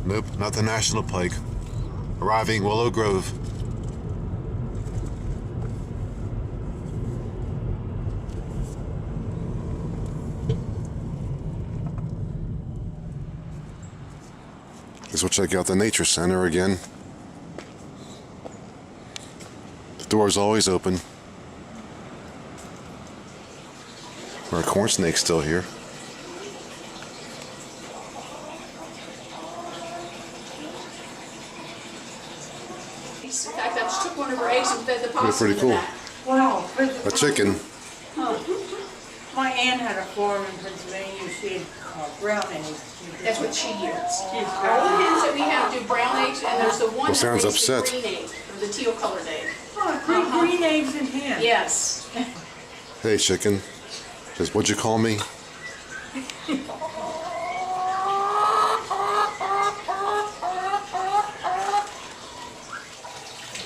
Nope, not the National Pike. Arriving Willow Grove. Guess we'll check out the Nature Center again. The door's always open. Our corn snake's still here. In fact, I just took one of her eggs and fed the possum. Pretty cool. Wow. A chicken. Huh. My aunt had a farm in Pennsylvania. She had brown eggs. That's what she eats. All the hens that we have do brown eggs, and there's the one that sounds lays upset. the green egg, or the teal colored egg. Green eggs and hens. Yes. Hey, chicken. Just what'd you call me?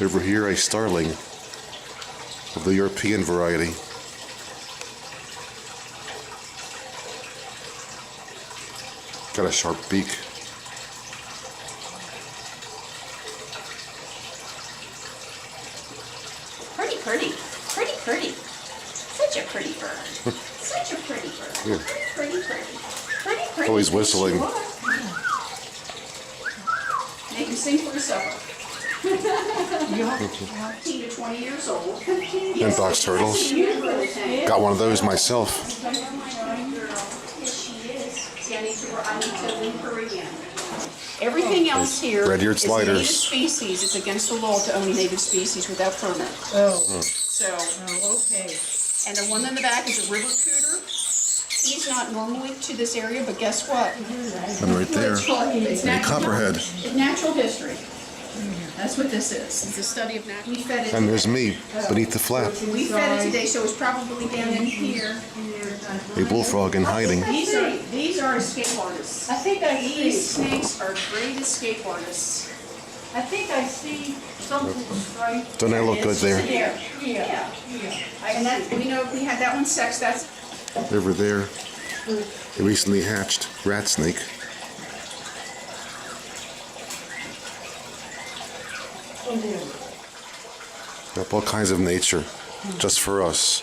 Over here, a starling of the European variety. Got a sharp beak. Pretty. Such a pretty bird. Such a pretty bird. Yeah. Pretty. Always whistling. Make him sing for his supper. 15 to 20 years old. And box turtles. Got one of those myself. Yes, she is. See, I need to link her again. Everything else here Red-eared is sliders. native species. It's against the law to own native species without permit. So, okay. and the one in the back is a river cooter. He's not normally to this area, but guess what? And right there, It's a natural, copperhead. it's natural history. That's what this is. It's a study of natural. We fed it. And there's me beneath the flap. We fed it today, so it's probably down in here. A bullfrog in hiding. These are escape artists. I think I These see. snakes are great escape artists. I think I see something striped. Don't I look good there? Yeah. And that, we know we had that one sexed. That's Over there, a recently hatched rat snake. Got all kinds of nature, just for us.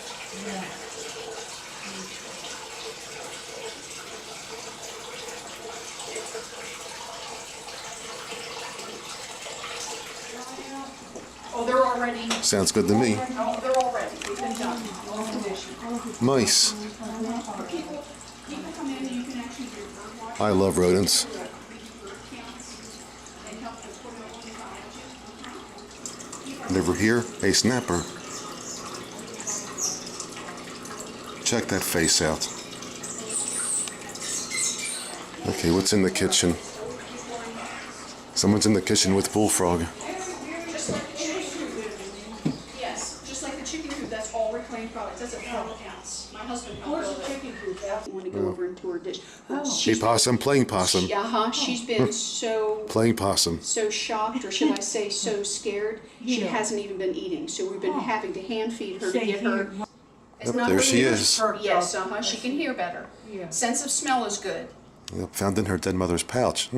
oh, they're already. Sounds good to me. Oh, they're all ready. They've been done. All conditioned. Mice. People come in and you can actually do bird watching. I love rodents. Bird counts. They help to put it on the And over here, a snapper. Check that face out. Okay, what's in the kitchen? Someone's in the kitchen with bullfrog. Just like the chicken coop. Yes, just like the chicken coop, that's all reclaimed products. That's a 12 ounce. My husband helped build it. Chicken coop. I want to go over into her dish. A possum playing possum. She's been Playing possum. so shocked, or should I say so scared, she hasn't even been eating. So we've been having to hand feed her to get her. It's not There really she her- is. Yes, she can hear better. Yeah. Sense of smell is good. Yep, found in her dead mother's pouch.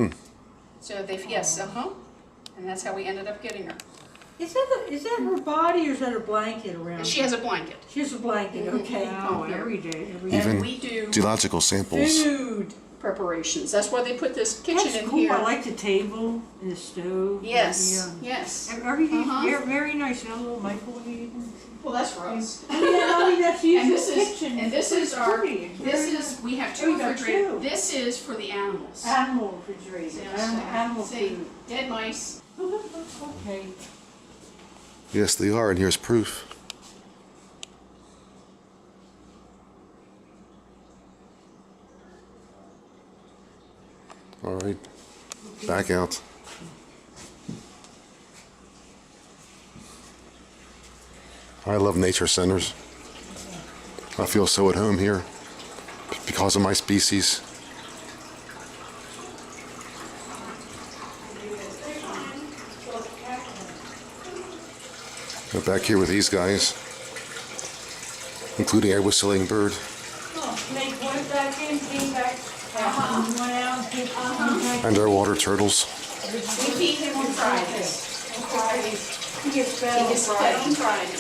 So yes, and that's how we ended up getting her. Is that her body or is that her blanket around? She has a blanket. She has a blanket, okay. Oh, Every day. Even we do geological samples. Food. preparations. That's why they put this kitchen That's in cool. here. I like the table and the stove. Yes, Yeah. yes. Everything's Uh-huh. very nice. You know, a little microwave. Well, that's for us. I mean, that's And used this in the is, kitchen. and this is our, Pretty. we have Oh, two you got refrigerators. two. This is for the animals. Animal refrigerator. Animal See, food. dead mice. Okay. Yes, they are, and here's proof. All right, back out. I love nature centers. I feel so at home here because of my species. We're back here with these guys, including a whistling bird. Snake went back in, came back, went out. Underwater turtles. We feed him on Fridays. He gets He fed on gets fed on Friday.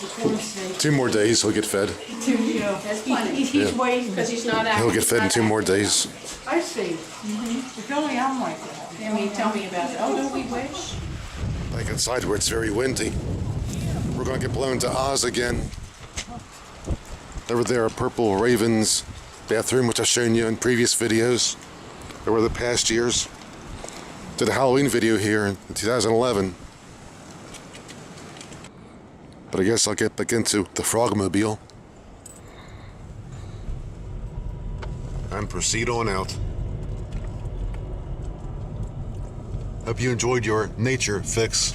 Fridays. 2 more days, he'll get fed. That's plenty, He's Yeah. waiting. because he's not active. He'll get fed in 2 more days. I see. If only I'm like that. I mean, tell me about it. Oh, don't we wish? Like inside where it's very windy. We're gonna get blown to Oz again. Over there, Purple Raven's bathroom, which I've shown you in previous videos over the past years. Did a Halloween video here in 2011. But I guess I'll get back into the Frogmobile and proceed on out. Hope you enjoyed your nature fix.